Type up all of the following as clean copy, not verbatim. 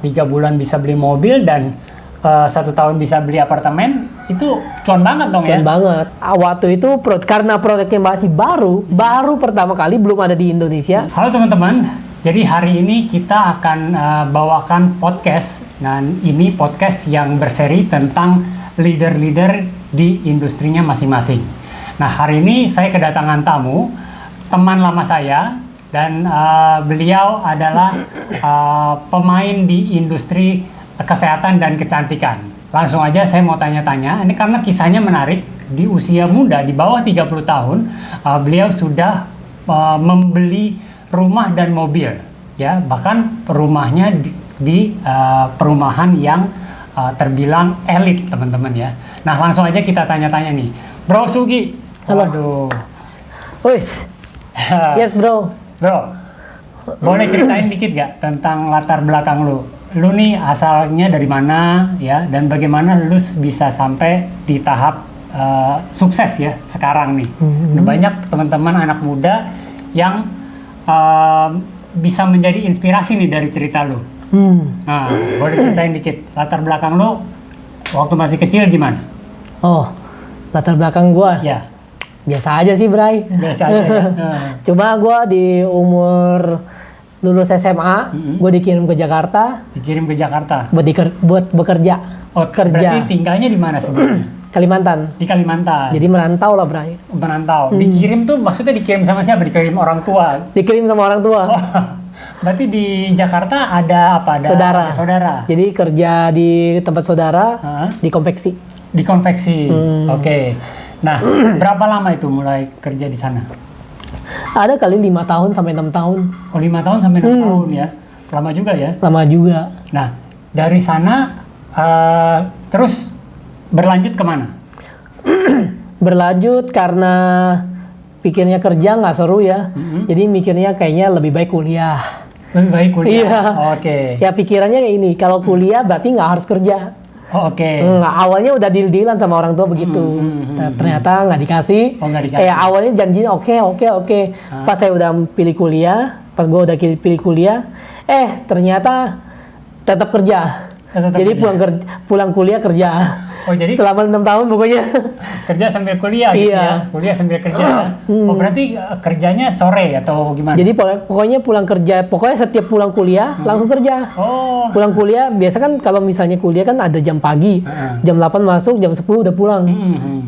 3 bulan bisa beli mobil dan 1 tahun bisa beli apartemen, itu cuan banget dong ya? Cuan banget. Waktu itu karena produknya masih baru pertama kali, belum ada di Indonesia. Halo teman-teman, jadi hari ini kita akan bawakan podcast, dan ini podcast yang berseri tentang leader-leader di industrinya masing-masing. Nah, hari ini saya kedatangan tamu, teman lama saya, dan beliau adalah pemain di industri kesehatan dan kecantikan. Langsung aja saya mau tanya-tanya, ini karena kisahnya menarik. Di usia muda, di bawah 30 tahun, beliau sudah membeli rumah dan mobil, ya, bahkan rumahnya di perumahan yang terbilang elit, teman-teman ya. Nah, langsung aja kita tanya-tanya nih, Bro Sugi. Halo. Waduh. Wih. Yes bro. Bro, boleh ceritain dikit gak tentang latar belakang lu? Lu nih asalnya dari mana ya, dan bagaimana lu bisa sampai di tahap sukses ya sekarang nih? Banyak teman-teman anak muda yang bisa menjadi inspirasi nih dari cerita lu. Nah, boleh ceritain dikit latar belakang lu waktu masih kecil gimana? Oh, latar belakang gua? Ya. Biasa aja sih, Bray. Biasa aja ya? Cuma gua di umur lulus SMA, gua dikirim ke Jakarta. Dikirim ke Jakarta? Buat bekerja. Oh, kerja. Berarti tinggalnya di mana sebelumnya? Kalimantan. Di Kalimantan. Jadi merantau lah, Bray. Merantau. Dikirim tuh maksudnya dikirim sama siapa? Dikirim orang tua? Dikirim sama orang tua. Oh, berarti di Jakarta ada apa? Ada saudara. Jadi kerja di tempat saudara, di konveksi. Di konveksi. Oke. Nah, berapa lama itu mulai kerja di sana? Ada kali 5 tahun sampai 6 tahun. Oh, 5 tahun sampai 6 tahun ya. Lama juga ya? Lama juga. Nah, dari sana terus berlanjut kemana? Berlanjut karena pikirnya kerja nggak seru ya. Jadi mikirnya kayaknya lebih baik kuliah. Lebih baik kuliah? Iya. Oke. Ya pikirannya kayak ini, kalau kuliah berarti nggak harus kerja. Oh, oke. Awalnya udah deal-dealan sama orang tua begitu. Ternyata nggak dikasih. Oh, nggak dikasih. Awalnya janjinya oke. Pas saya udah pilih kuliah, pas gue udah pilih kuliah, ternyata tetap kerja. Jadi pulang kuliah kerja. Oh, jadi selama 6 tahun pokoknya. Kerja sambil kuliah gitu ya? Kuliah sambil kerja. Oh, berarti kerjanya sore atau gimana? Jadi pokoknya pulang kerja, pokoknya setiap pulang kuliah langsung kerja. Oh. Pulang kuliah, biasa kan kalau misalnya kuliah kan ada jam pagi. Jam 8 masuk, jam 10 udah pulang.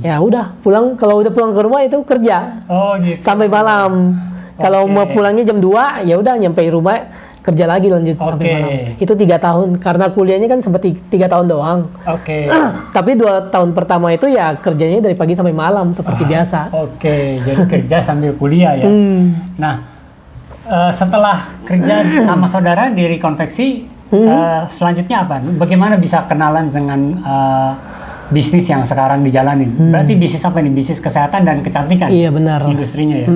Ya udah, pulang, kalau udah pulang ke rumah itu kerja. Oh, gitu. Sampai malam. Kalau mau pulangnya jam 2, ya udah nyampe rumah kerja lagi lanjut sampai malam. Itu 3 tahun, karena kuliahnya kan sempat 3 tahun doang. Tapi 2 tahun pertama itu ya kerjanya dari pagi sampai malam seperti biasa. Jadi kerja sambil kuliah ya. Nah, setelah kerja sama saudara di konveksi, selanjutnya apa? Bagaimana bisa kenalan dengan bisnis yang sekarang dijalanin? Berarti bisnis apa nih? Bisnis kesehatan dan kecantikan? Iya, benar. Industrinya ya.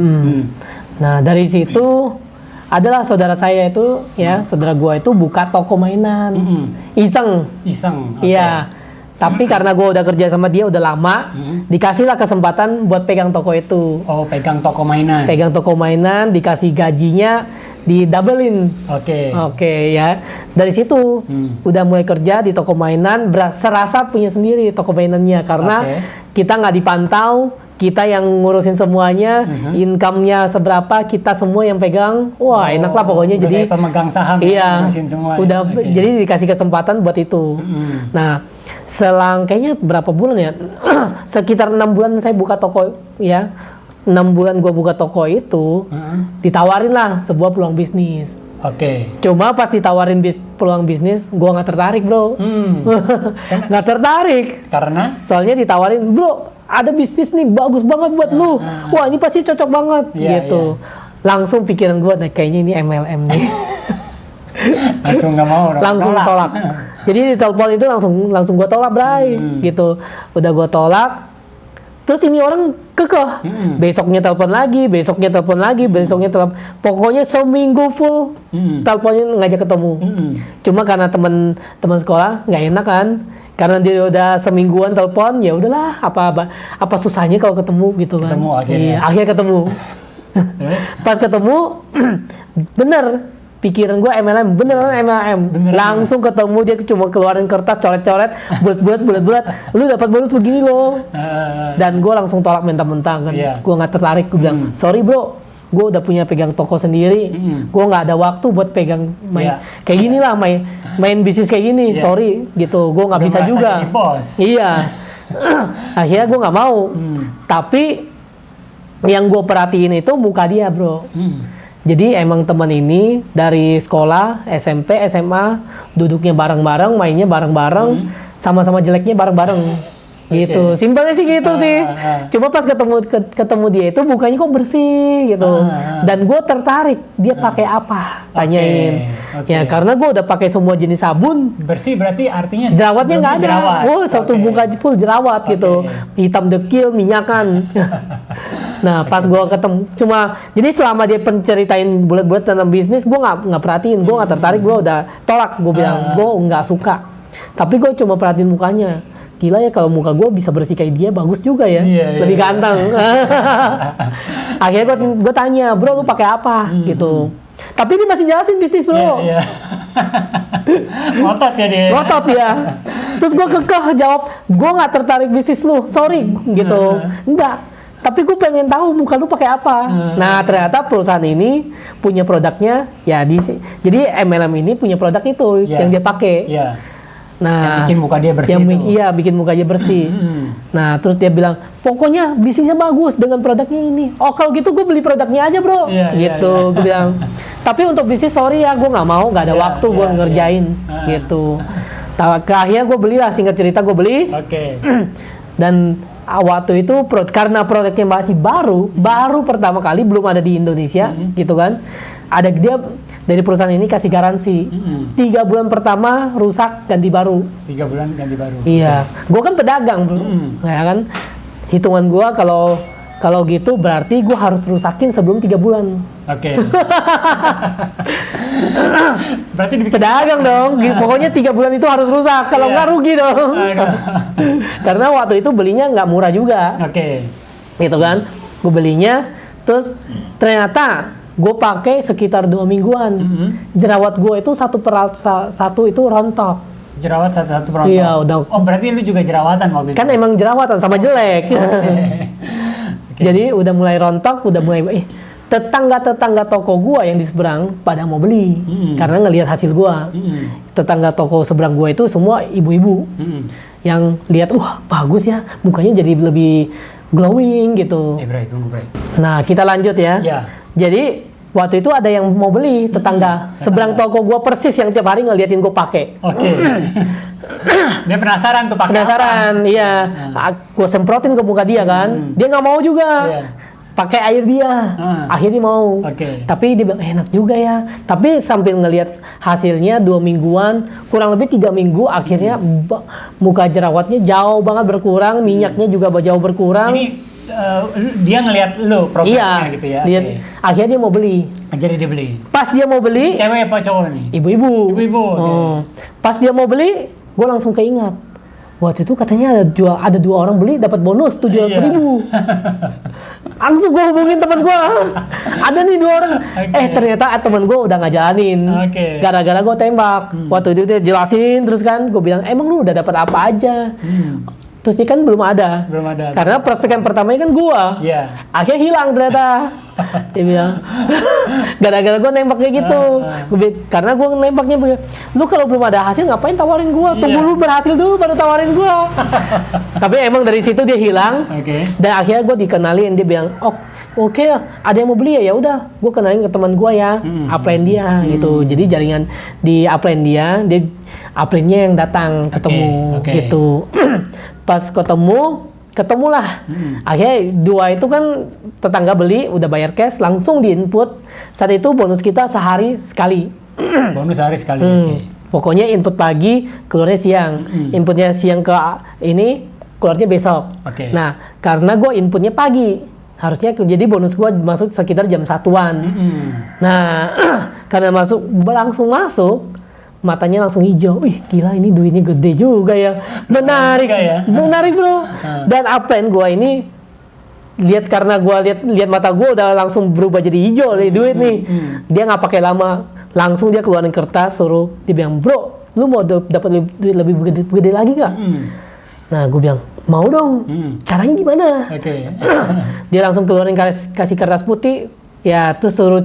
Nah, dari situ adalah saudara saya itu ya, saudara gua itu buka toko mainan. Iseng. Iya. Tapi karena gua udah kerja sama dia udah lama, dikasihlah kesempatan buat pegang toko itu. Oh, pegang toko mainan. Pegang toko mainan, dikasih gajinya didabelin. Oke ya. Dari situ udah mulai kerja di toko mainan, serasa punya sendiri toko mainannya karena kita nggak dipantau. Kita yang ngurusin semuanya, income-nya seberapa, kita semua yang pegang. Wah, enak lah pokoknya. Jadi pemegang saham, iya, ngurusin semua. Udah, jadi dikasih kesempatan buat itu. Nah, selang kayaknya berapa bulan ya? Sekitar 6 bulan saya buka toko ya. 6 bulan gua buka toko itu, ditawarin lah sebuah peluang bisnis. Cuma pas ditawarin peluang bisnis, gua nggak tertarik, bro. Nggak tertarik. Karena? Soalnya ditawarin, bro, ada bisnis nih bagus banget buat lu. Wah, ini pasti cocok banget gitu. Langsung pikiran gue, nah, kayaknya ini MLM nih. Langsung nggak mau. Langsung tolak. Jadi di telepon itu langsung gue tolak, Bray. Gitu. Udah gue tolak. Terus ini orang kekeh. Besoknya telepon lagi. Pokoknya seminggu full teleponnya ngajak ketemu. Cuma karena teman sekolah nggak enak kan. Karena dia udah semingguan telepon, ya udahlah, apa susahnya kalau ketemu gitu kan. Ketemu akhirnya. Iya, akhirnya ketemu. Pas ketemu, bener pikiran gue MLM, beneran MLM. Langsung ketemu dia cuma keluarin kertas, coret-coret, bulat-bulat, lu dapat bonus begini loh. Dan gue langsung tolak mentah-mentah kan. Gue nggak tertarik, gue bilang sorry bro, gue udah punya pegang toko sendiri, gue nggak ada waktu buat pegang main kayak gini lah, main bisnis kayak gini, sorry gitu, gue nggak bisa juga. Iya, akhirnya gue nggak mau. Tapi yang gue perhatiin itu muka dia bro. Jadi emang teman ini dari sekolah, SMP, SMA, duduknya bareng-bareng, mainnya bareng-bareng, sama-sama jeleknya bareng-bareng. Gitu, simpelnya sih gitu sih. Cuma pas ketemu dia itu mukanya kok bersih gitu. Dan gue tertarik, dia pakai apa? Tanyain. Ya karena gue udah pakai semua jenis sabun. Bersih berarti artinya jerawatnya nggak ada. Oh, satu muka full jerawat gitu, hitam dekil, minyakan. Nah pas gue ketemu, cuma jadi selama dia penceritain bulat-bulat tentang bisnis, gue nggak perhatiin, gue nggak tertarik, gue udah tolak, gue bilang gue nggak suka. Tapi gue cuma perhatiin mukanya. Gila ya, kalau muka gue bisa bersih kayak dia, bagus juga ya, lebih ganteng. Akhirnya gue tanya, bro lu pakai apa gitu. Tapi dia masih jelasin bisnis bro. Ngotot ya dia. Ngotot ya. Terus gue kekeh jawab, gue nggak tertarik bisnis lu, sorry gitu. Enggak. Tapi gue pengen tahu muka lu pakai apa. Nah ternyata perusahaan ini punya produknya ya jadi MLM ini punya produk itu yang dia pakai. Nah, yang bikin muka dia bersih Iya, bikin muka dia bersih. Nah, terus dia bilang, pokoknya bisnisnya bagus dengan produknya ini. Oh, kalau gitu gue beli produknya aja bro. Gitu, gue bilang. Tapi untuk bisnis, sorry ya, gue nggak mau, nggak ada waktu gue ngerjain. Gitu. Akhirnya gue belilah, singkat cerita gue beli. Dan waktu itu karena produknya masih baru pertama kali, belum ada di Indonesia, gitu kan. Ada dia dari perusahaan ini kasih garansi 3 bulan pertama rusak ganti baru. 3 bulan ganti baru. Iya, gue kan pedagang bro, ya kan. Hitungan gue kalau gitu berarti gue harus rusakin sebelum 3 bulan. Berarti pedagang dong. Pokoknya 3 bulan itu harus rusak. Kalau nggak rugi dong. Karena waktu itu belinya nggak murah juga. Gitu kan. Gue belinya, terus ternyata gue pakai sekitar 2 mingguan. Jerawat gue itu satu itu rontok. Jerawat satu rontok? Iya, udah. Oh, berarti lu juga jerawatan waktu itu? Kan emang jerawatan, sama jelek. Jadi udah mulai rontok, udah mulai... tetangga toko gue yang di seberang pada mau beli. Karena ngelihat hasil gue. Tetangga toko seberang gue itu semua ibu-ibu. Yang lihat, wah bagus ya, mukanya jadi lebih glowing gitu. Bray, tunggu Bray. Nah, kita lanjut ya. Jadi waktu itu ada yang mau beli, tetangga seberang toko gue persis yang tiap hari ngeliatin gue pakai. Dia penasaran tuh pakai. Penasaran, iya. Gue semprotin ke muka dia kan. Dia nggak mau juga. Pakai air dia. Akhirnya mau. Tapi dia bilang enak juga ya. Tapi sambil ngelihat hasilnya 2 mingguan, kurang lebih 3 minggu, akhirnya muka jerawatnya jauh banget berkurang, minyaknya juga jauh berkurang. Ini dia ngelihat lu progresnya gitu ya. Akhirnya dia mau beli. Jadi dia beli. Pas dia mau beli, cewek apa cowok nih? Ibu-ibu. Pas dia mau beli, gue langsung keingat. Waktu itu katanya ada 2 orang beli dapat bonus 700.000. Langsung gue hubungin teman gue. Ada nih 2 orang. Ternyata teman gue udah nggak jalanin. Gara-gara gue tembak. Waktu itu dia jelasin terus kan, gue bilang emang lu udah dapat apa aja? Terus dia kan belum ada. Karena prospek yang pertamanya kan gua. Akhirnya hilang ternyata. Dia bilang, gara-gara gua nembak kayak gitu. Karena gua nembaknya begini, lu kalau belum ada hasil ngapain tawarin gua? Tunggu lu berhasil dulu baru tawarin gua. Tapi emang dari situ dia hilang. Dan akhirnya gua dikenalin, dia bilang, oke, ada yang mau beli ya udah, gua kenalin ke teman gua ya, upline dia gitu. Jadi jaringan di upline dia upline-nya yang datang ketemu gitu. Pas ketemulah. Akhirnya 2 itu kan tetangga beli, udah bayar cash, langsung diinput. Saat itu bonus kita sehari sekali. Bonus sehari sekali. Pokoknya input pagi, keluarnya siang. Inputnya siang ke ini, keluarnya besok. Nah, karena gue inputnya pagi, harusnya jadi bonus gue masuk sekitar jam 1-an. Nah, karena langsung masuk, matanya langsung hijau. Wih, gila ini duitnya gede juga ya. Menarik bro. Dan upline gue ini karena gue lihat mata gue udah langsung berubah jadi hijau nih duit nih. Dia nggak pakai lama, Langsung dia keluarin kertas, suruh dia bilang, bro, lu mau dapat duit lebih gede lagi nggak? Nah, gue bilang, mau dong. Caranya gimana? Dia langsung keluarin kasih kertas putih, ya terus suruh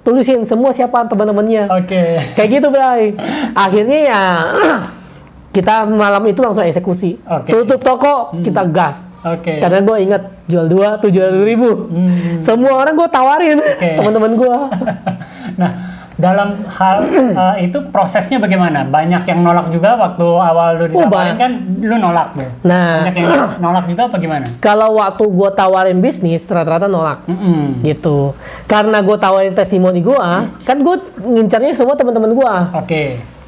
tulisin semua siapa teman-temannya. Kayak gitu, Bray. Akhirnya ya kita malam itu langsung eksekusi. Tutup toko, kita gas. Karena gue ingat jual 2 700.000. Semua orang gue tawarin, teman-teman gue. Nah, dalam hal itu prosesnya bagaimana? Banyak yang nolak juga waktu awal lu ditawarin kan, lu nolak deh. Nah, banyak yang nolak juga apa gimana? Kalau waktu gue tawarin bisnis, rata-rata nolak. Gitu. Karena gue tawarin testimoni gue, kan gue ngincarnya semua teman-teman gue.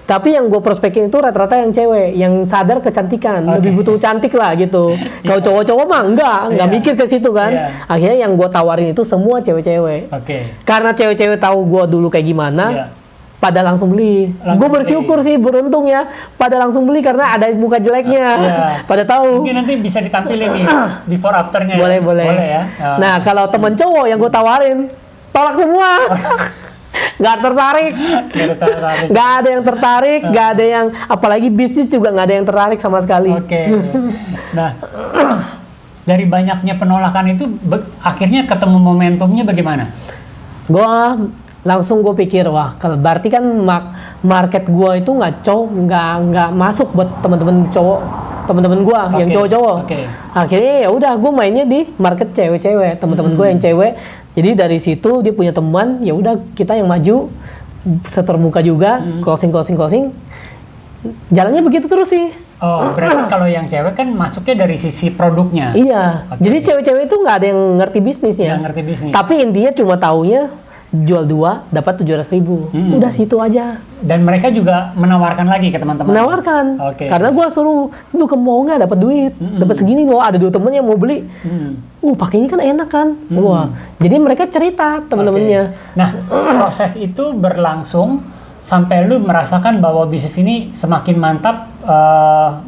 Tapi yang gue prospekin itu rata-rata yang cewek, yang sadar kecantikan, lebih butuh cantik lah gitu. Kalau cowok-cowok mah enggak mikir ke situ kan. Akhirnya yang gue tawarin itu semua cewek-cewek. Karena cewek-cewek tahu gue dulu kayak gimana, pada langsung beli. Gue bersyukur sih, beruntung ya, pada langsung beli karena ada muka jeleknya. Pada tahu. Mungkin nanti bisa ditampilin nih before afternya. Boleh ya. Nah kalau temen cowok yang gue tawarin, tolak semua. Nggak tertarik, nggak ada yang tertarik, nggak ada yang, apalagi bisnis juga nggak ada yang tertarik sama sekali. Nah, dari banyaknya penolakan itu, akhirnya ketemu momentumnya bagaimana? Langsung gue pikir, wah, kalau berarti kan market gue itu nggak masuk buat teman-teman cowok, teman-teman gue yang cowok-cowok. Akhirnya ya udah, gue mainnya di market cewek-cewek, teman-teman gue yang cewek. Jadi dari situ dia punya teman, ya udah kita yang maju, setermuka juga, closing. Jalannya begitu terus sih. Berarti kalau yang cewek kan masuknya dari sisi produknya. Iya. Jadi cewek-cewek itu nggak ada yang ngerti bisnisnya. Tapi intinya cuma taunya jual 2 dapat 700.000. Udah situ aja. Dan mereka juga menawarkan lagi ke teman-teman. Menawarkan. Karena gua suruh, lu mau nggak dapat duit, dapat segini loh, ada 2 temen yang mau beli. Pakai ini kan enak kan. Wah. Jadi mereka cerita teman-temannya. Nah, proses itu berlangsung sampai lu merasakan bahwa bisnis ini semakin mantap,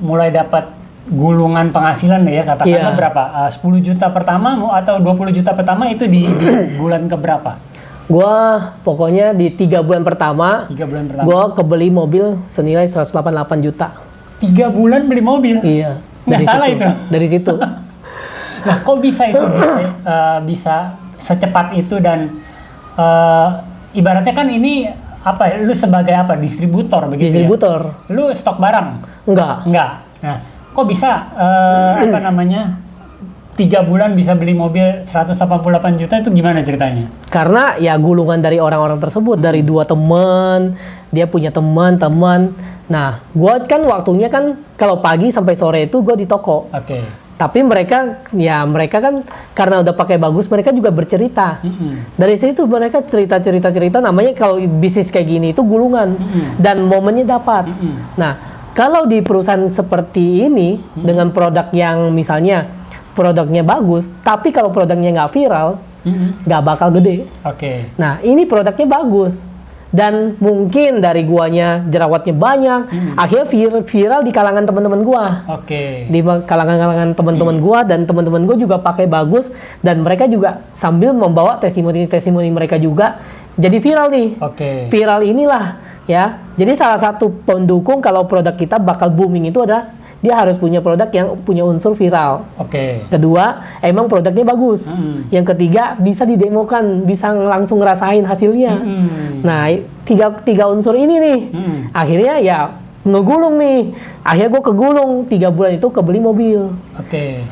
mulai dapat gulungan penghasilan ya, katakanlah berapa? 10 juta pertama atau 20 juta pertama itu di bulan keberapa? Gua pokoknya di 3 bulan pertama, gua kebeli mobil senilai 188 juta. 3 bulan beli mobil? Iya. Nggak salah itu? Dari situ. Nah, kok bisa itu bisa secepat itu dan ibaratnya kan ini apa? Lu sebagai apa? Distributor begitu Distributor. Ya? Lu stok barang? Enggak. Nah, kok bisa 3 bulan bisa beli mobil 188 juta itu gimana ceritanya? Karena ya gulungan dari orang-orang tersebut, dari 2 teman, dia punya teman. Nah, gua kan waktunya kan kalau pagi sampai sore itu gua di toko. Tapi mereka kan karena udah pakai bagus, mereka juga bercerita. Dari situ mereka cerita, namanya kalau bisnis kayak gini itu gulungan dan momennya dapat. Nah, kalau di perusahaan seperti ini dengan produk yang misalnya produknya bagus, tapi kalau produknya nggak viral, nggak bakal gede. Nah, ini produknya bagus. Dan mungkin dari guanya jerawatnya banyak, akhirnya viral di kalangan teman-teman gua. Di kalangan teman-teman gua, dan teman-teman gua juga pakai bagus, dan mereka juga sambil membawa testimoni mereka juga jadi viral nih. Viral inilah ya. Jadi salah satu pendukung kalau produk kita bakal booming itu adalah dia harus punya produk yang punya unsur viral. Kedua, emang produknya bagus. Yang ketiga, bisa didemokan, bisa langsung ngerasain hasilnya. Nah, tiga unsur ini nih. Akhirnya ya ngegulung nih. Akhirnya gue kegulung 3 bulan itu kebeli mobil.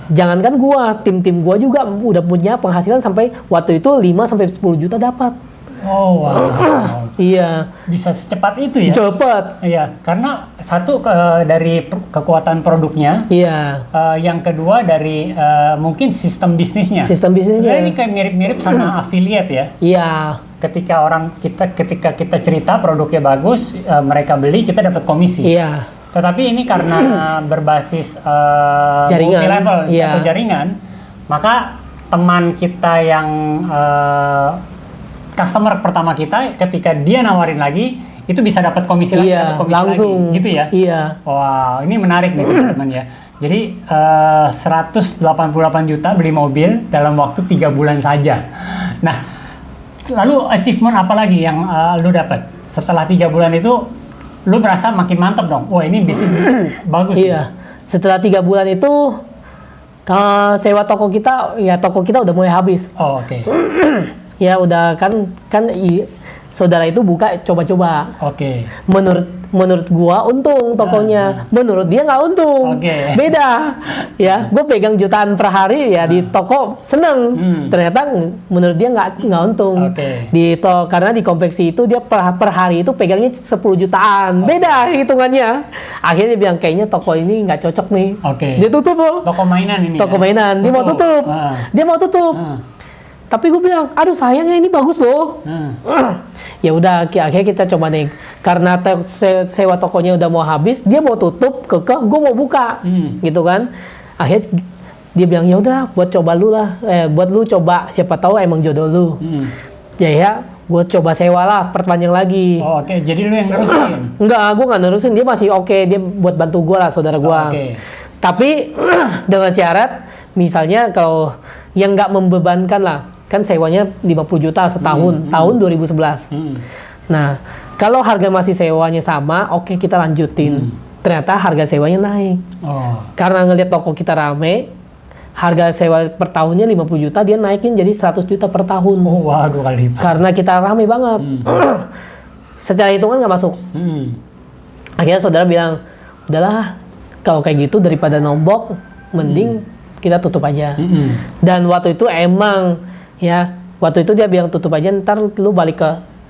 Jangankan gue, tim gue juga udah punya penghasilan sampai waktu itu 5-10 juta dapat. Iya. Bisa secepat itu ya? Cepat. Iya, karena satu dari kekuatan produknya. Iya. Yang kedua dari mungkin sistem bisnisnya. Sebenarnya ini kayak mirip-mirip sama affiliate ya. Iya. Ketika kita cerita produknya bagus, mereka beli, kita dapat komisi. Iya. Tetapi ini karena berbasis jaringan, multi-level atau jaringan, maka teman kita yang customer pertama kita, ketika dia nawarin lagi, itu bisa dapat komisi lagi, langsung lagi, gitu ya? Iya. Wow, ini menarik nih teman-teman ya. Jadi 188 juta beli mobil dalam waktu 3 bulan saja. Nah, lalu achievement apa lagi yang lu dapat? setelah 3 bulan itu lu merasa makin mantap dong. Wah, ini bisnis bagus. Iya. Setelah 3 bulan itu sewa toko kita udah mulai habis. Oh, oke. Ya udah kan saudara itu buka coba-coba. Oke. Menurut gua untung tokonya, menurut dia nggak untung. Beda. Ya, gua pegang jutaan per hari ya di toko seneng. Ternyata menurut dia nggak untung. Karena di konveksi itu dia per hari itu pegangnya 10 jutaan. Beda hitungannya. Akhirnya dia bilang kayaknya toko ini nggak cocok nih. Dia tutup loh. Toko mainan ini. Toko mainan. Dia mau tutup. Tapi gue bilang, aduh sayangnya ini bagus loh. Ya udah, akhirnya kita coba nih. Karena sewa tokonya udah mau habis, dia mau tutup, gue mau buka, gitu kan. Akhirnya dia bilang ya udah, buat lu coba, siapa tahu emang jodoh lu. Ya, gue coba sewa lah, perpanjang lagi. Oh, oke. Jadi lu yang nerusin? Enggak, gue nggak nerusin. Dia masih oke. Dia buat bantu gue lah, saudara gue. Tapi dengan syarat, misalnya kalau yang nggak membebankan lah. Kan sewanya 50 juta setahun, tahun 2011. Nah, kalau harga masih sewanya sama, oke, kita lanjutin. Ternyata harga sewanya naik. Karena ngelihat toko kita rame, harga sewa per tahunnya 50 juta, dia naikin jadi 100 juta per tahun. Oh, wah, 2 kali lipat. Karena kita rame banget. Secara hitungan nggak masuk. Akhirnya saudara bilang, udahlah, kalau kayak gitu daripada nombok, mending kita tutup aja. Dan waktu itu emang waktu itu dia bilang tutup aja, ntar lu balik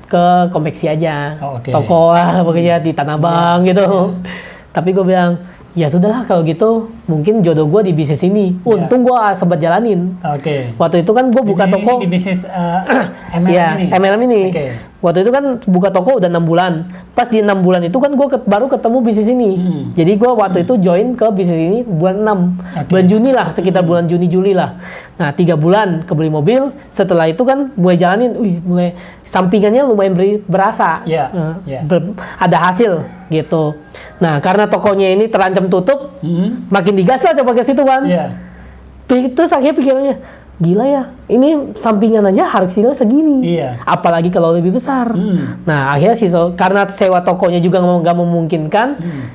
ke konveksi aja, toko lah pokoknya di Tanah Abang gitu. Tapi gue bilang ya sudahlah kalau gitu, mungkin jodoh gue di bisnis ini. Untung gue sempat jalanin. Waktu itu kan gue buka toko di bisnis MLM ini. Waktu itu kan buka toko udah 6 bulan. Pas di 6 bulan itu kan gue baru ketemu bisnis ini. Jadi gue waktu itu join ke bisnis ini bulan 6. Bulan Juni lah, sekitar bulan Juni-Juli lah. Nah 3 bulan kebeli mobil. Setelah itu kan mulai jalanin, mulai sampingannya lumayan berasa. Ada hasil gitu. Nah karena tokonya ini terancam tutup, makin digas lah coba ke situ kan. Terus akhirnya pikirannya, gila ya, ini sampingan aja hasilnya segini. Apalagi kalau lebih besar. Nah akhirnya karena sewa tokonya juga nggak memungkinkan,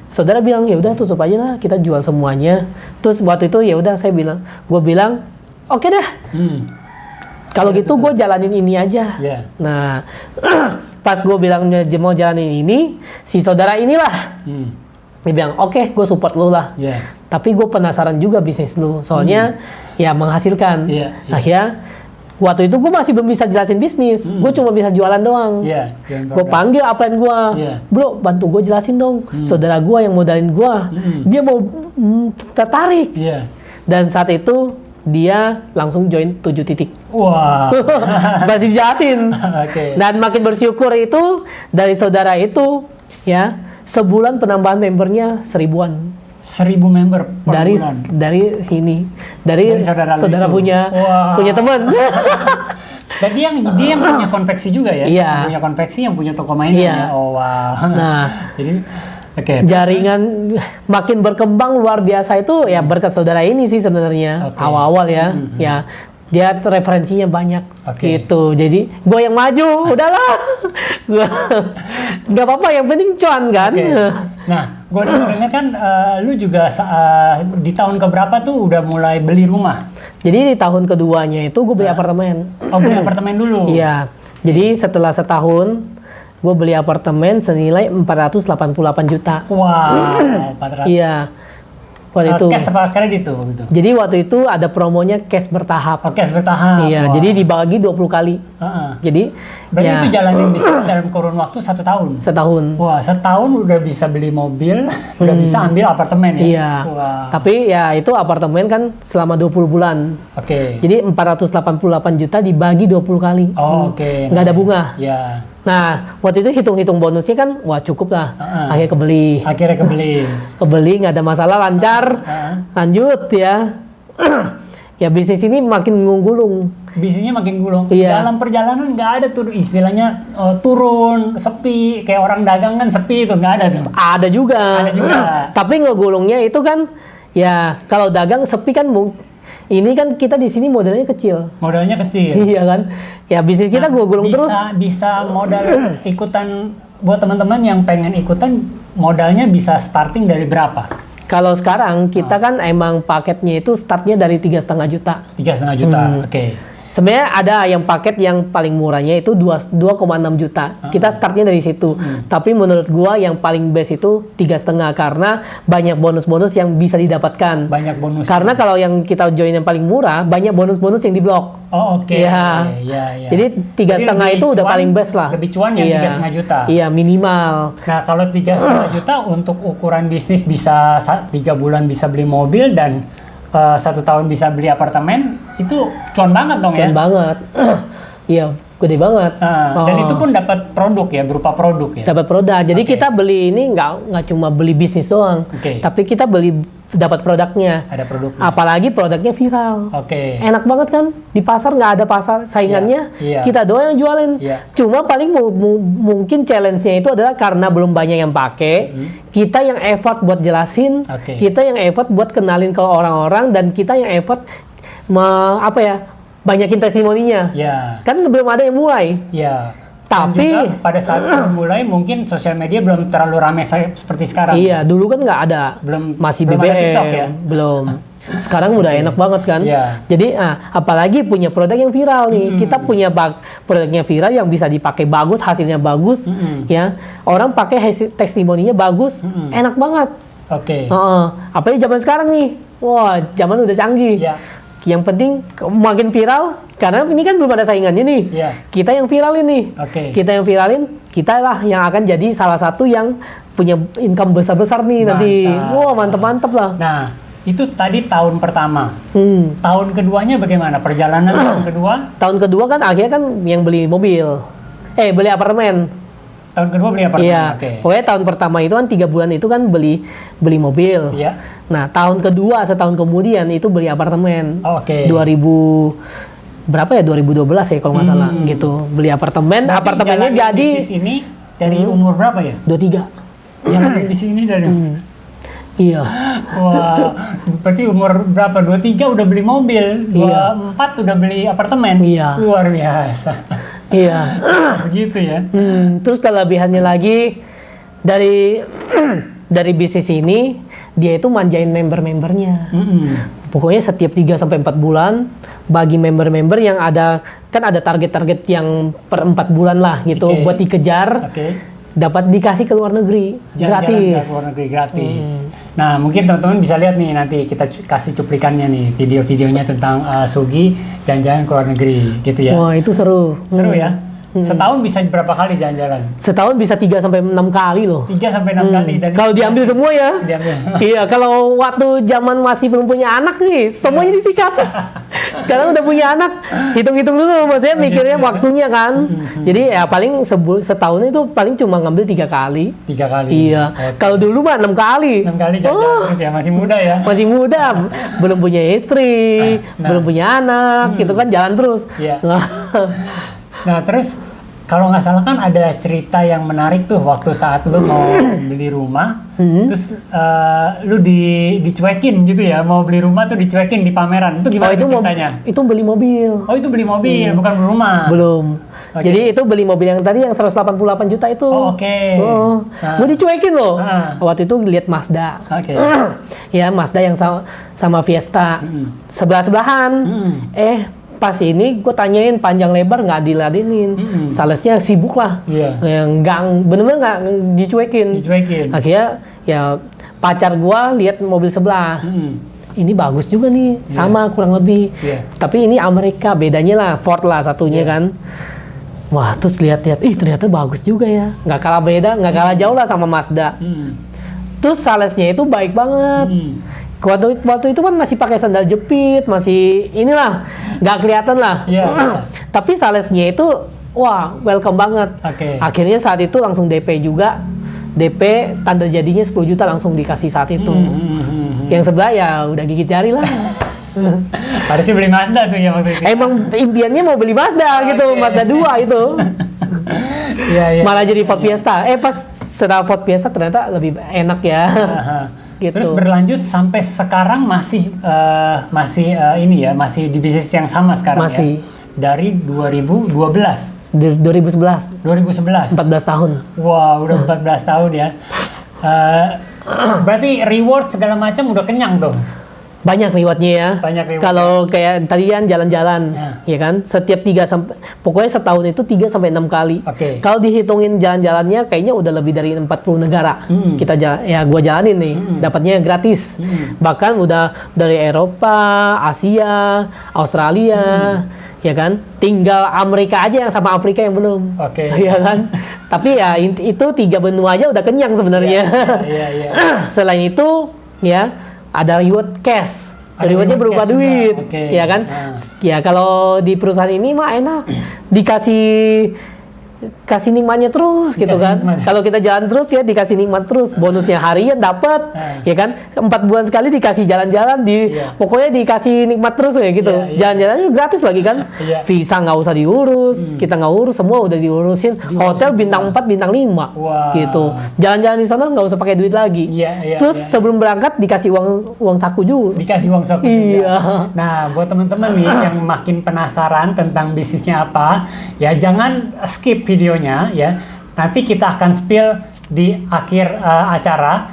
saudara bilang ya udah tutup aja lah, kita jual semuanya. Terus waktu itu ya udah gue bilang oke dah. Kalau gitu gue jalanin ini aja. Nah pas gue bilang mau jalanin ini, si saudara inilah dia bilang oke, gue support lu lah. Tapi gue penasaran juga bisnis lu, soalnya ya menghasilkan. Akhirnya waktu itu gue masih belum bisa jelasin bisnis, gue cuma bisa jualan doang. Gue panggil upline gue, bro bantu gue jelasin dong. Saudara gue yang modalin gue, dia mau tertarik. Dan saat itu dia langsung join 7 titik. Wah. Masih jelasin. Dan makin bersyukur itu dari saudara itu ya, sebulan penambahan membernya 1000-an. 1000 member per bulan. Dari sini. Dari saudara punya teman. Dan dia yang punya konveksi juga ya? Yang punya konveksi, yang punya toko mainan ya? Oh wow. Nah, jadi jaringan makin berkembang luar biasa itu ya berkat saudara ini sih sebenarnya. Awal-awal ya. Ya dia referensinya banyak gitu. Jadi gue yang maju, udahlah. Gak apa-apa, yang penting cuan kan. Nah, gue dengar kan lu juga di tahun keberapa tuh udah mulai beli rumah? Jadi di tahun keduanya itu gue beli apartemen. Oh, beli apartemen dulu? Iya. Jadi setelah setahun gue beli apartemen senilai 488 juta. Wow, 400. Iya. Waktu itu cash apa kredit tuh gitu? Jadi waktu itu ada promonya cash bertahap. Cash bertahap. Iya, jadi dibagi 20 kali. Jadi berarti itu jalanin bisnis dalam kurun waktu 1 tahun? Setahun. Wah, setahun udah bisa beli mobil, udah bisa ambil apartemen ya? Iya. Tapi ya itu apartemen kan selama 20 bulan. Jadi 488 juta dibagi 20 kali. Nggak ada bunga. Nah, waktu itu hitung-hitung bonusnya kan, wah cukup lah. Akhirnya kebeli, nggak ada masalah, lancar, lanjut ya. Ya bisnis ini makin menggulung. Bisnisnya makin gulung. Dalam perjalanan nggak ada tuh istilahnya turun, sepi, kayak orang dagang kan sepi itu nggak ada tuh. Ada juga. Tapi ngegulungnya itu kan, ya kalau dagang sepi kan ini kan kita di sini modalnya kecil. Iya kan? Ya bisnis kita gue gulung terus. Bisa modal ikutan buat teman-teman yang pengen ikutan, modalnya bisa starting dari berapa? Kalau sekarang kita kan emang paketnya itu startnya dari 3,5 juta. 3,5 juta, oke. Sebenarnya ada yang paket yang paling murahnya itu 2,6 juta. Kita startnya dari situ. Tapi menurut gua yang paling best itu 3,5 karena banyak bonus-bonus yang bisa didapatkan. Banyak bonus. Karena kalau yang kita join yang paling murah, banyak bonus-bonus yang diblok. Oh, oke. Ya. Ya. Jadi 3,5 itu udah paling best lah. Lebih cuan yang 3,5 juta. Iya, minimal. Nah, kalau 3,5 juta untuk ukuran bisnis bisa 3 bulan bisa beli mobil dan 1 tahun bisa beli apartemen, itu cuan banget dong ya? Cuan banget. Iya, gede banget. Dan itu pun dapat produk ya, berupa produk ya? Dapat produk. Jadi kita beli ini nggak cuma beli bisnis doang, tapi kita beli dapat produknya. Ada produknya. Apalagi produknya viral. Enak banget kan? Di pasar nggak ada pasar saingannya. Kita doang yang jualin. Cuma paling mungkin challenge-nya itu adalah karena belum banyak yang pakai. Kita yang effort buat jelasin. Kita yang effort buat kenalin ke orang-orang dan kita yang effort banyakin testimoninya. Kan belum ada yang mulai. Tapi juga pada saat mulai mungkin sosial media belum terlalu ramai seperti sekarang. Iya, dulu kan nggak ada. Masih belum BBM. ada TikTok ya? Belum. Sekarang udah enak banget kan. Jadi apalagi punya produk yang viral nih. Kita punya produknya viral yang bisa dipakai bagus, hasilnya bagus, ya. Orang pakai testimoninya bagus, enak banget. Apalagi zaman sekarang nih. Wah, zaman udah canggih. Yang penting makin viral, karena ini kan belum ada saingannya nih. Kita yang viralin nih. Kita yang viralin, kita lah yang akan jadi salah satu yang punya income besar-besar nih nanti. Wah, mantep-mantep lah. Nah, itu tadi tahun pertama. Tahun keduanya bagaimana? Perjalanan tahun kedua? Tahun kedua kan akhirnya kan yang beli mobil. Beli apartemen. Tahun kedua beli apartemen. Iya. Pokoknya tahun pertama itu kan 3 bulan itu kan beli mobil. Nah, tahun kedua setahun kemudian itu beli apartemen. 2000 berapa ya? 2012 ya kalau nggak salah gitu. Beli apartemen. Apartemennya jadi bisnis ini dari umur berapa ya? 23. Jalan di sini dari Iya. Wah, berarti umur berapa? 23 udah beli mobil, 24 udah beli apartemen. Luar biasa. Begitu ya. Terus kelebihannya lagi dari bisnis ini, dia itu manjain member-membernya. Pokoknya setiap 3-4 bulan bagi member-member yang ada target-target yang per 4 bulan lah gitu buat dikejar. Dapat dikasih ke luar negeri gratis. Ke luar negeri gratis. Nah, mungkin teman-teman bisa lihat nih, nanti kita kasih cuplikannya nih, video-videonya tentang Sugi jalan-jalan ke luar negeri gitu ya. Wah, itu seru. Seru ya. Setahun bisa berapa kali jalan-jalan? Setahun bisa 3-6 kali loh. 3-6 kali. Dan kalau diambil semua ya. Iya, kalau waktu zaman masih belum punya anak sih, semuanya disikat. Sekarang udah punya anak, hitung-hitung dulu, maksudnya mikirnya waktunya kan. Jadi ya paling setahun itu paling cuma ngambil 3 kali. 3 kali? Iya. Kalau dulu mah 6 kali. 6 kali jalan terus ya, masih muda ya? Masih muda, belum punya istri, belum punya anak, gitu kan jalan terus. Nah, terus kalau nggak salah kan ada cerita yang menarik tuh waktu saat lu mau beli rumah, terus lu dicuekin gitu ya, mau beli rumah tuh dicuekin di pameran. Itu gimana ceritanya? Itu beli mobil. Oh, itu beli mobil, bukan beli rumah? Belum. Jadi itu beli mobil yang tadi yang 188 juta itu. Gue dicuekin loh. Waktu itu lihat Mazda. Ya, Mazda yang sama Fiesta. Sebelah-sebelahan. Pas ini gue tanyain panjang lebar nggak diladenin, salesnya sibuk lah, nggak bener-bener nggak dicuekin. Akhirnya ya pacar gue lihat mobil sebelah, ini bagus juga nih, sama kurang lebih, tapi ini Amerika, bedanya lah Ford lah satunya kan. Wah, terus lihat-lihat, ternyata bagus juga ya, nggak kalah beda, nggak kalah jauh lah sama Mazda. Terus salesnya itu baik banget. Waktu itu kan masih pakai sandal jepit, masih inilah, nggak kelihatan lah. Tapi salesnya itu, wah, welcome banget. Akhirnya saat itu langsung DP juga. DP tanda jadinya 10 juta langsung dikasih saat itu. Yang sebelah ya udah gigit jari lah. Harusnya beli Mazda tuh ya waktu itu. Emang impiannya mau beli Mazda gitu, Mazda 2 itu. Malah jadi Ford Fiesta. Pas setelah Ford Fiesta ternyata lebih enak ya. Gitu. Terus berlanjut sampai sekarang masih masih di bisnis yang sama sekarang. Masih. Ya? Dari 2012 2011. 2011. 14 tahun. Wah, udah 14 tahun ya. Berarti reward segala macam udah kenyang tuh. Banyak rewardnya ya. Banyak reward. Kalau kayak tadi kan jalan-jalan, ya kan? Setiap 3 sampai pokoknya setahun itu 3 sampai 6 kali. Oke. Kalau dihitungin jalan-jalannya kayaknya udah lebih dari 40 negara. Kita gua jalanin nih, dapatnya gratis. Bahkan udah dari Eropa, Asia, Australia, ya kan? Tinggal Amerika aja yang sama Afrika yang belum. Oke. Ya kan? Tapi ya itu 3 benua aja udah kenyang sebenarnya. Iya. Selain itu, ya ada reward cash. Rewardnya berupa duit, ya kan? Ya kalau di perusahaan ini mah enak, dikasih nikmatnya terus gitu kan. Kalau kita jalan terus ya dikasih nikmat terus, bonusnya harian dapat, ya kan? 4 bulan sekali dikasih jalan-jalan, pokoknya dikasih nikmat terus ya gitu. Jalan-jalannya gratis lagi kan, visa nggak usah diurus, kita nggak urus, semua udah diurusin. Hotel bintang 4, bintang 5, gitu. Jalan-jalan di sana nggak usah pakai duit lagi. Terus sebelum berangkat dikasih uang saku juga. Dikasih uang saku juga. Nah, buat teman-teman nih yang makin penasaran tentang bisnisnya apa, ya jangan skip videonya ya. Nanti kita akan spill di akhir acara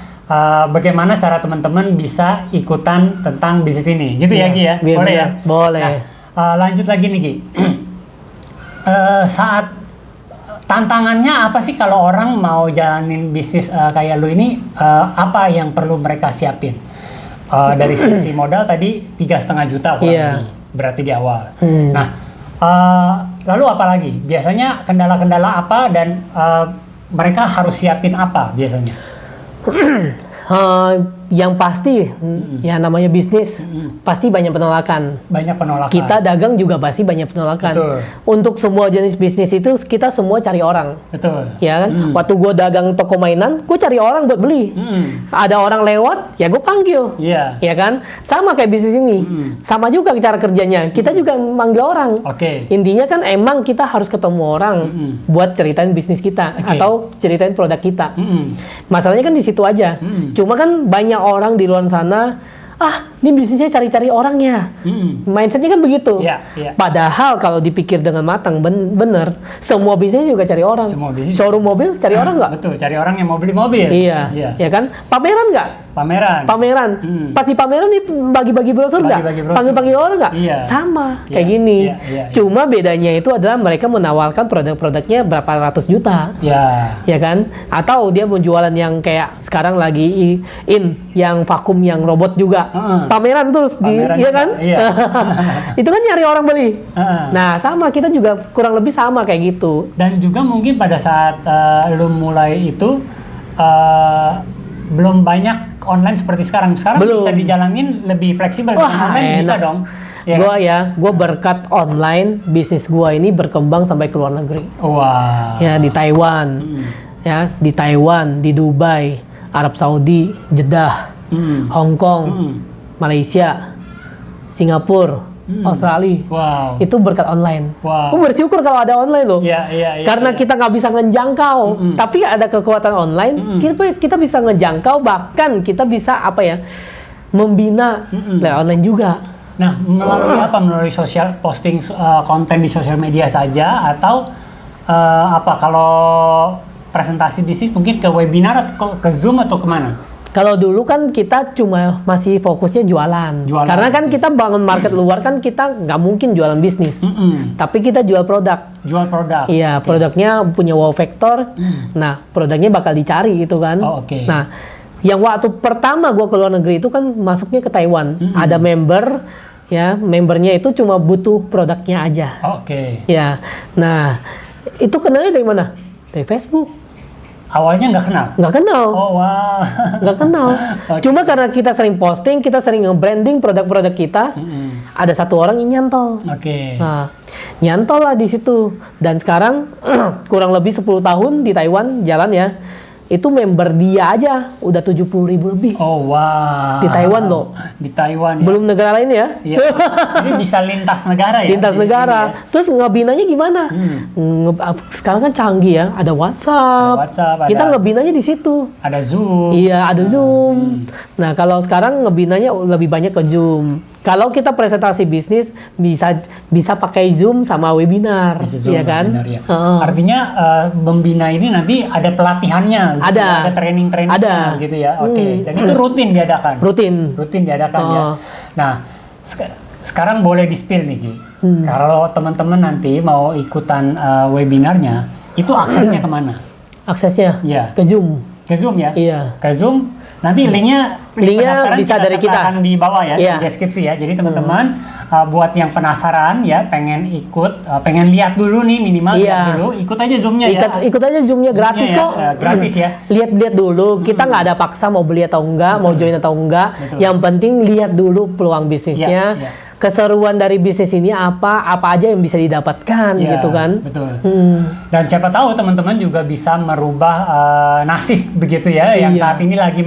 bagaimana cara teman-teman bisa ikutan tentang bisnis ini. Gitu ya Gi ya? Boleh ya? Boleh. Nah, lanjut lagi nih Gi. Saat tantangannya apa sih kalau orang mau jalanin bisnis kayak lu ini, apa yang perlu mereka siapin? Dari sisi modal tadi 3,5 juta kurang lebih, berarti di awal. Nah, lalu apa lagi? Biasanya kendala-kendala apa dan mereka harus siapin apa biasanya? Yang pasti, ya namanya bisnis, pasti banyak penolakan. Banyak penolakan. Kita dagang juga pasti banyak penolakan. Betul. Untuk semua jenis bisnis itu kita semua cari orang. Betul. Ya kan? Waktu gue dagang toko mainan, gue cari orang buat beli. Ada orang lewat, ya gue panggil. Iya. Ya kan? Sama kayak bisnis ini. Sama juga cara kerjanya. Kita juga manggil orang. Intinya kan emang kita harus ketemu orang buat ceritain bisnis kita atau ceritain produk kita. Masalahnya kan di situ aja. Cuma kan banyak orang di luar sana, ini bisnisnya cari-cari orangnya. Mindsetnya kan begitu. Padahal kalau dipikir dengan matang, bener, semua bisnis juga cari orang. Showroom mobil cari orang nggak? Betul, cari orang yang mau beli mobil. Iya. Ya kan? Pameran nggak? Pameran. Pasti pameran nih bagi-bagi brosur nggak? Panggil-panggil orang nggak? Sama kayak gini. Cuma bedanya itu adalah mereka menawarkan produk-produknya berapa ratus juta. Ya kan? Atau dia mau jualan yang kayak sekarang lagi yang vakum, yang robot juga. Pameran terus, iya kan? Itu kan nyari orang beli. Nah, sama kita juga kurang lebih sama kayak gitu. Dan juga mungkin pada saat lu mulai itu belum banyak online seperti sekarang. Sekarang belum. Bisa dijalanin lebih fleksibel. Online bisa dong. Gue berkat online, bisnis gue ini berkembang sampai ke luar negeri. Ya di Taiwan, di Taiwan, di Dubai, Arab Saudi, Jeddah, Hong Kong, Malaysia, Singapura, Australia. Itu berkat online. Gue bersyukur kalau ada online loh. Karena kita nggak bisa ngejangkau, tapi ada kekuatan online, kita bisa ngejangkau, bahkan kita bisa membina lewat online juga. Nah, melalui apa? Melalui posting konten di sosial media saja atau kalau presentasi bisnis mungkin ke webinar atau ke Zoom atau kemana? Kalau dulu kan kita cuma masih fokusnya jualan. Karena kan kita bangun market luar kan kita nggak mungkin jualan bisnis. Tapi kita jual produk. Iya, produknya punya wow factor. Nah, produknya bakal dicari itu kan. Nah, yang waktu pertama gue ke luar negeri itu kan masuknya ke Taiwan. Ada member, membernya itu cuma butuh produknya aja. Ya, nah itu kenalnya dari mana? Dari Facebook. Awalnya nggak kenal? Nggak kenal. Nggak kenal. Cuma karena kita sering posting, kita sering nge-branding produk-produk kita, ada satu orang yang nyantol. Nah, nyantol lah di situ. Dan sekarang kurang lebih 10 tahun di Taiwan jalan ya. Itu member dia aja udah 70.000 lebih. Di Taiwan loh. Di Taiwan. Belum negara lain ya. Jadi bisa lintas negara ya. Lintas negara. Terus ngebinanya gimana? Sekarang kan canggih ya. Ada WhatsApp. Kita ngebinanya di situ. Ada Zoom. Iya, ada Zoom. Nah, kalau sekarang ngebinanya lebih banyak ke Zoom. Kalau kita presentasi bisnis bisa pakai Zoom sama webinar, Bisa Zoom, ya kan? webinar, ya. Artinya membina ini nanti ada pelatihannya, gitu, ada training-trainingnya gitu ya. Oke. Dan itu rutin diadakan. Rutin diadakan ya. Nah, sekarang boleh di-spill nih, Ki. Kalau teman-teman nanti mau ikutan webinarnya, itu aksesnya kemana? Aksesnya ke Zoom. Ke Zoom ya? Iya. Ke Zoom. Nanti linknya bisa dari kita di bawah ya, di deskripsi ya. Jadi teman-teman buat yang penasaran ya, pengen ikut, pengen lihat dulu nih minimal lihat dulu, ikut aja Zoom-nya ya. Ikut aja Zoom-nya gratis kok. Gratis ya. Lihat dulu, kita nggak ada paksa mau beli atau enggak, mau join atau enggak. Betul. Yang penting lihat dulu peluang bisnisnya. Keseruan dari bisnis ini apa aja yang bisa didapatkan gitu kan. Betul. Dan siapa tahu teman-teman juga bisa merubah nasib begitu ya, yang saat ini lagi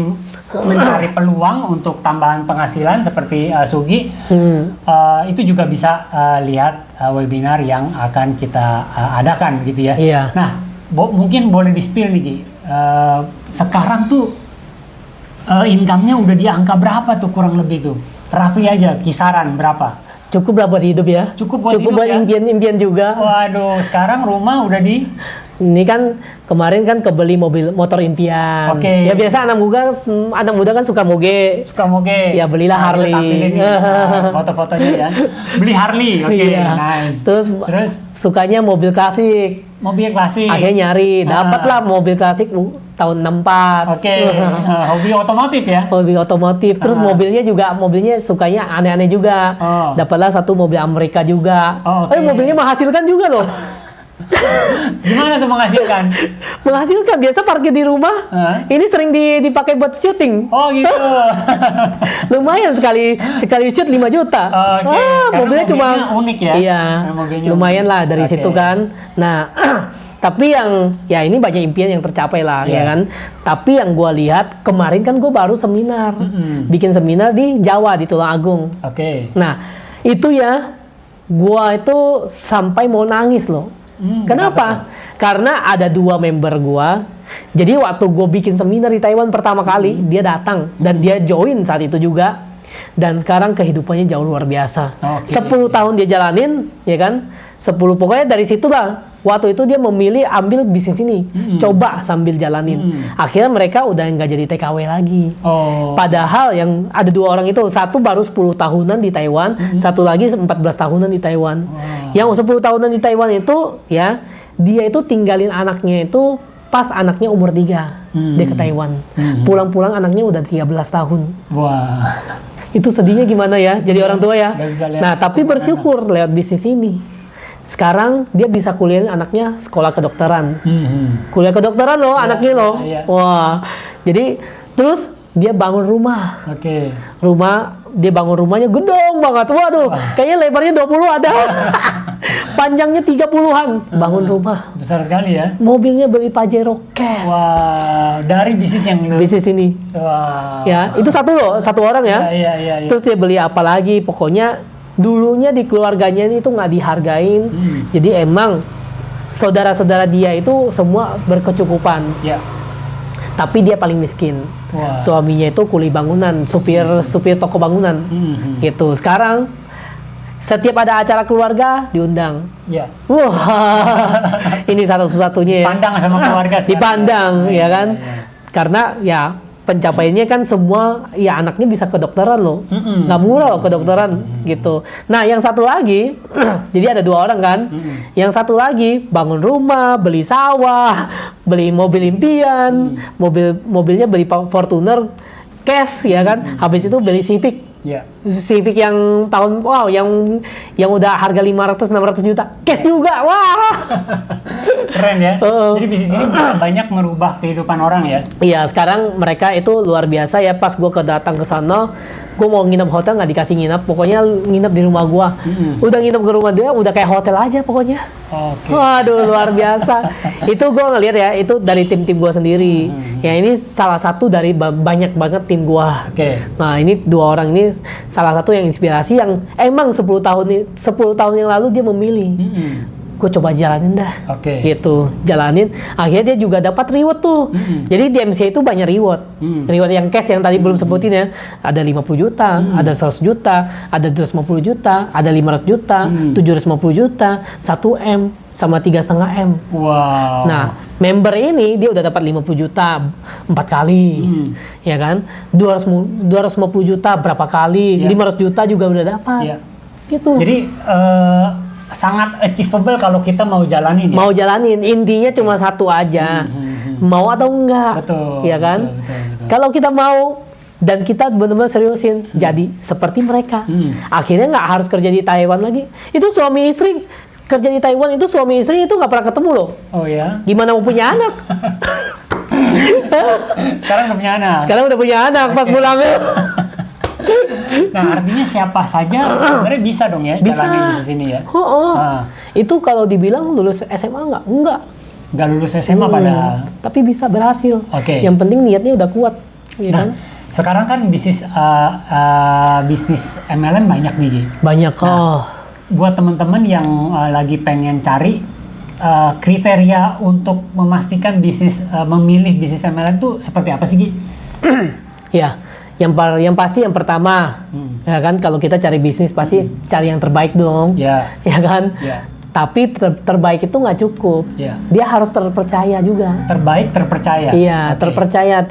mencari peluang untuk tambahan penghasilan seperti Sugi. Itu juga bisa lihat webinar yang akan kita adakan gitu ya. Nah, mungkin boleh di-spill nih Ki. Sekarang tuh income-nya udah di angka berapa tuh kurang lebih tuh? Roughly aja, kisaran berapa? Cukup lah buat hidup ya. Cukup buat ya? Impian-impian juga. Waduh, sekarang rumah udah di... Ini kan kemarin kan kebeli motor impian. Ya biasa anak muda kan suka moge. Ya belilah Harley. Foto-fotonya ya. Beli Harley, nice. Terus sukanya mobil klasik. Akhirnya nyari, dapatlah mobil klasik tahun 64. Hobi otomotif ya? Hobi otomotif. Terus mobilnya sukanya aneh-aneh juga. Dapatlah satu mobil Amerika juga. Mobilnya menghasilkan juga loh. Gimana tuh menghasilkan? Menghasilkan, biasa parkir di rumah. Ini sering dipakai buat syuting. Oh gitu. Lumayan sekali shoot 5 juta. Mobilnya cuma unik ya. Iya. Lumayan lah dari situ kan. Nah, tapi ya ini banyak impian yang tercapai lah ya kan. Tapi yang gue lihat kemarin kan gue baru seminar. Bikin seminar di Jawa di Tulungagung. Nah, itu ya gue itu sampai mau nangis loh. Kenapa? Karena ada 2 member gua. Jadi waktu gua bikin seminar di Taiwan pertama kali, dia datang dan dia join saat itu juga. Dan sekarang kehidupannya jauh luar biasa. 10 tahun dia jalanin, ya kan? 10 pokoknya dari situlah. Waktu itu dia memilih ambil bisnis ini, coba sambil jalanin. Akhirnya mereka udah nggak jadi TKW lagi. Padahal yang ada 2 orang itu, satu baru 10 tahunan di Taiwan, satu lagi 14 tahunan di Taiwan. Yang 10 tahunan di Taiwan itu, ya dia itu tinggalin anaknya itu pas anaknya umur 3, dia ke Taiwan. Pulang-pulang anaknya udah 13 tahun. Wah. Itu sedihnya gimana ya, jadi orang tua ya. Nah, tapi bersyukur lewat bisnis ini. Sekarang dia bisa kuliahin anaknya sekolah kedokteran. Kuliah kedokteran loh, anaknya loh. Wah. Jadi terus dia bangun rumah. Dia bangun rumahnya gedong banget. Waduh, kayaknya lebarnya 20 ada. Panjangnya 30-an. Bangun rumah. Besar sekali ya. Mobilnya beli Pajero cash. Wah, dari bisnis ini. Wah. Ya, itu satu orang ya. Iya. Terus dia beli apa lagi? Pokoknya dulunya di keluarganya ini tuh nggak dihargain. Jadi emang saudara-saudara dia itu semua berkecukupan. Tapi dia paling miskin. Suaminya itu kuli bangunan, supir toko bangunan. Gitu. Sekarang setiap ada acara keluarga diundang. Wah, ini satu-satunya ya. Dipandang sama keluarga. Dipandang, ya kan? Karena ya pencapaiannya kan semua ya anaknya bisa kedokteran loh, nggak murah loh kedokteran gitu. Nah yang satu lagi jadi ada 2 orang kan, yang satu lagi bangun rumah, beli sawah, beli mobil impian, mobilnya beli Fortuner cash ya kan, habis itu beli Civic. Civic yang tahun yang udah harga 500-600 juta cash juga. Wah. Keren ya. Jadi bisnis ini banyak merubah kehidupan orang ya. Iya, sekarang mereka itu luar biasa ya. Pas gue datang ke sana, gue mau nginep hotel nggak dikasih nginep, pokoknya nginep di rumah gue. Udah nginep ke rumah dia, udah kayak hotel aja pokoknya. Waduh, luar biasa. Itu gue ngeliat ya, itu dari tim gue sendiri. Ya ini salah satu dari banyak banget tim gue. Nah ini 2 orang ini salah satu yang inspirasi yang emang 10 tahun yang lalu dia memilih gue coba jalanin dah. Oke. Gitu, jalanin. Akhirnya dia juga dapat reward tuh. Jadi di MCA itu banyak reward. Reward yang cash yang tadi belum sebutin ya. Ada 50 juta, ada 100 juta, ada 250 juta, ada 500 juta, 750 juta, 1M, sama 3,5 M. Wow. Nah, member ini dia udah dapat 50 juta 4 kali. Ya kan? 250 juta berapa kali? 500 juta juga udah dapat. Iya. Gitu. Jadi sangat achievable kalau kita mau jalanin ya. Mau jalanin, intinya cuma satu aja. Mau atau enggak. Betul. Ya kan? Betul. Kalau kita mau dan kita benar-benar seriusin jadi seperti mereka. Akhirnya nggak harus kerja di Taiwan lagi. Itu suami istri kerja di Taiwan itu suami istri itu nggak pernah ketemu loh. Oh ya. Gimana mau punya anak? Sekarang udah punya anak. Sekarang udah punya anak pas pulangnya. Nah, artinya siapa saja sebenarnya bisa dong ya Bisa. jalanin bisnis ini ya. Itu kalau dibilang lulus SMA enggak. Nggak lulus SMA padahal. Tapi bisa berhasil. Oke. Yang penting niatnya udah kuat, ya kan? Sekarang kan bisnis MLM banyak nih, Gi. Banyak Buat teman-teman yang lagi pengen cari kriteria untuk memastikan bisnis memilih bisnis MLM itu seperti apa sih, Gi? Ya, yang pasti yang pertama, ya kan kalau kita cari bisnis pasti cari yang terbaik dong, Ya. ya kan? Ya. Tapi terbaik itu nggak cukup, Ya. dia harus terpercaya juga. Terbaik terpercaya. Iya, Oke.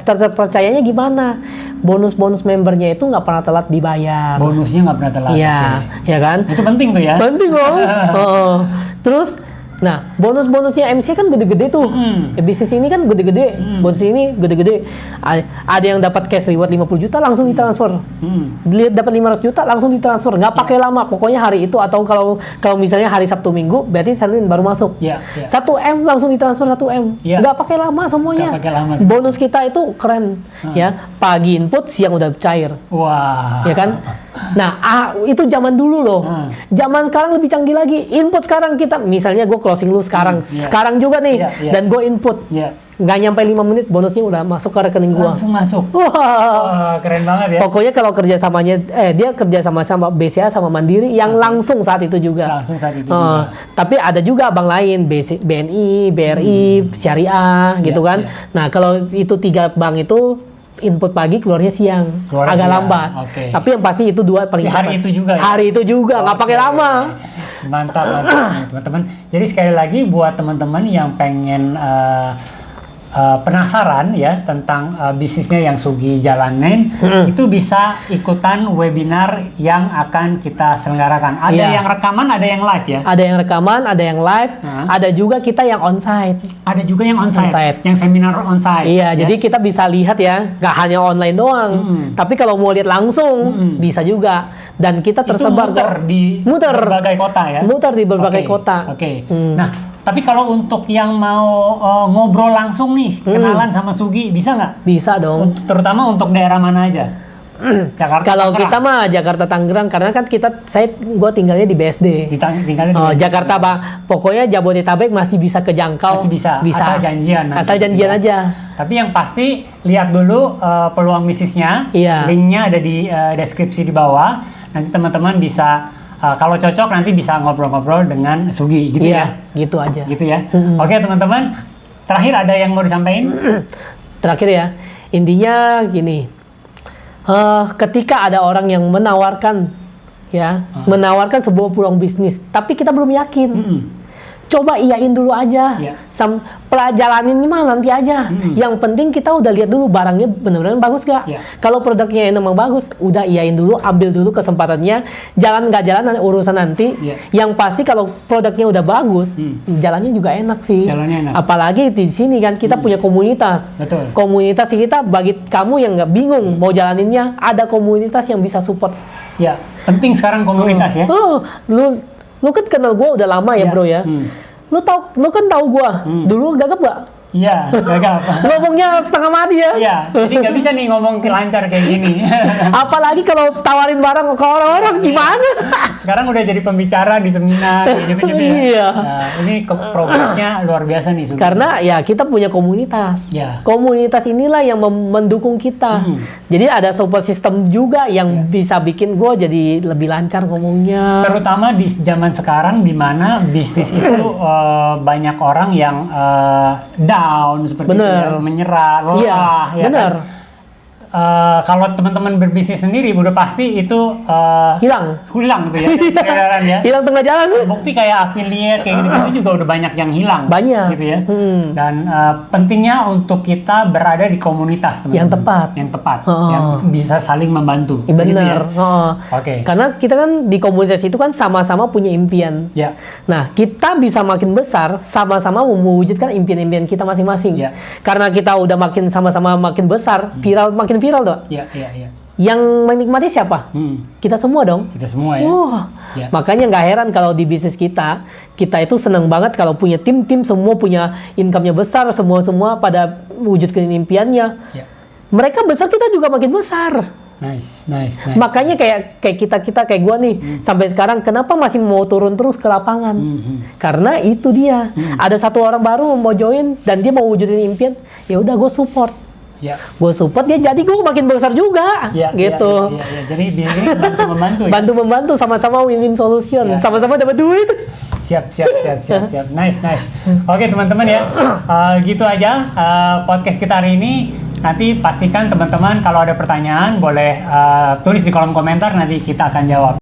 terpercayanya gimana? Bonus membernya itu nggak pernah telat dibayar. Bonusnya nggak pernah telat. Iya, Oke. ya kan? Itu penting tuh ya. Penting loh. Terus, nah bonusnya MC kan gede-gede tuh. Bisnis ini kan gede-gede. Bonus ini gede-gede. Ada yang dapat cash reward 50 juta langsung ditransfer. Dapat 500 juta langsung ditransfer. Nggak pakai lama. Pokoknya hari itu atau kalau misalnya hari Sabtu Minggu berarti Senin baru masuk. Iya, iya. 1M langsung ditransfer 1M. Iya. Nggak pakai lama semuanya. Nggak pakai lama. Bonus kita itu keren. Ya, pagi input, siang udah cair. Wah. Ya kan? Nah, itu zaman dulu loh. Zaman sekarang lebih canggih lagi. Input sekarang kita, misalnya gue closing lu sekarang, sekarang juga nih, dan gue input. Nggak nyampe 5 menit, bonusnya udah masuk ke rekening gue. Langsung masuk. Wah, keren banget ya. Pokoknya kalau kerjasamanya, dia kerja sama BCA sama Mandiri yang langsung saat itu juga. Langsung saat itu juga. Tapi ada juga bank lain, BNI, BRI, Syariah, gitu kan. Nah, kalau itu 3 bank itu input pagi, keluarnya siang, agak lambat. Tapi yang pasti itu 2 paling cepat. Hari itu juga ya? Hari itu juga, nggak pakai lama. Mantap teman-teman. Jadi sekali lagi buat teman-teman yang pengen penasaran ya tentang bisnisnya yang Sugi jalanin, itu bisa ikutan webinar yang akan kita selenggarakan. Ada yang rekaman, ada yang live ya? Ada yang rekaman, ada yang live, ada juga kita yang onsite. Ada juga yang onsite, yang seminar onsite. Iya, ya? Jadi kita bisa lihat ya, nggak hanya online doang. Tapi kalau mau lihat langsung, bisa juga. Dan kita tersebar di berbagai kota ya? Muter di berbagai kota. Oke. Nah, tapi kalau untuk yang mau ngobrol langsung nih, kenalan sama Sugi, bisa nggak? Bisa dong. Terutama untuk daerah mana aja? Jakarta. Kalau kita mah Jakarta Tangerang, karena kan gue tinggalnya di BSD. Tinggalnya di BSD. Jakarta pokoknya Jabodetabek masih bisa kejangkau. Masih bisa. Asal janjian. Asal janjian aja. Tapi yang pasti lihat dulu peluang bisnisnya. Iya. Linknya ada di deskripsi di bawah. Nanti teman-teman bisa kalau cocok nanti bisa ngobrol-ngobrol dengan Sugi gitu ya. Gitu aja. Gitu ya. Oke teman-teman. Terakhir ada yang mau disampaikan? Terakhir ya. Intinya gini. Ketika ada orang yang menawarkan sebuah peluang bisnis, tapi kita belum yakin, coba iyain dulu aja, pelajalanin mah nanti aja. Yang penting kita udah lihat dulu barangnya benar-benar bagus gak. Kalau produknya emang bagus, udah iyain dulu, ambil dulu kesempatannya. Jalan nggak jalan urusan nanti. Yang pasti kalau produknya udah bagus, jalannya juga enak sih. Jalannya enak. Apalagi di sini kan kita punya komunitas. Betul. Komunitas kita bagi kamu yang nggak bingung mau jalaninnya, ada komunitas yang bisa support. Ya, penting sekarang komunitas ya. Lu kan kenal gue udah lama ya bro ya. Lu kan tahu gue dulu gagap gak? Iya, gagap. Ngomongnya setengah mati ya. Iya, jadi nggak bisa nih ngomong lancar kayak gini. Apalagi kalau tawarin barang ke orang-orang gimana? Sekarang udah jadi pembicara di seminar gitu-gitu ya. Iya. Nah, ini progresnya luar biasa nih. Karena ya kita punya komunitas. Ya. Komunitas inilah yang mendukung kita. Jadi ada support system juga yang bisa bikin gue jadi lebih lancar ngomongnya. Terutama di zaman sekarang di mana bisnis itu banyak orang yang down seperti itu ya, menyerah, lelah, ya bener. Kan? Kalau teman-teman berbisnis sendiri udah pasti itu hilang tuh ya, peredaran ya. Hilang tengah jalan. Bukti kayak affiliate kayak gitu juga udah banyak yang hilang. Banyak. Gitu ya. Dan pentingnya untuk kita berada di komunitas teman-teman. Yang tepat, yang bisa saling membantu. Bener. Gitu ya? Oke. Karena kita kan di komunitas itu kan sama-sama punya impian. Ya. Nah, kita bisa makin besar sama-sama mewujudkan impian-impian kita masing-masing. Ya. Karena kita udah makin sama-sama makin besar, makin viral tuh. Iya. Yang menikmati siapa? Kita semua dong. Kita semua ya. Ya. Makanya nggak heran kalau di bisnis kita itu senang banget kalau punya tim semua punya income-nya besar, semua pada wujudkan impiannya. Ya. Mereka besar, kita juga makin besar. Nice. Makanya kayak kita kayak gua nih sampai sekarang kenapa masih mau turun terus ke lapangan? Karena itu dia. Ada satu orang baru mau join dan dia mau wujudin impian, ya udah gue support. Ya. Gue support dia, jadi gue makin besar juga, gitu. Ya. Jadi bisnis bantu-membantu ya. Bantu-membantu, sama-sama win-win solution, sama-sama dapat duit. Siap. Nice. Oke teman-teman ya, gitu aja podcast kita hari ini. Nanti pastikan teman-teman kalau ada pertanyaan boleh tulis di kolom komentar, nanti kita akan jawab.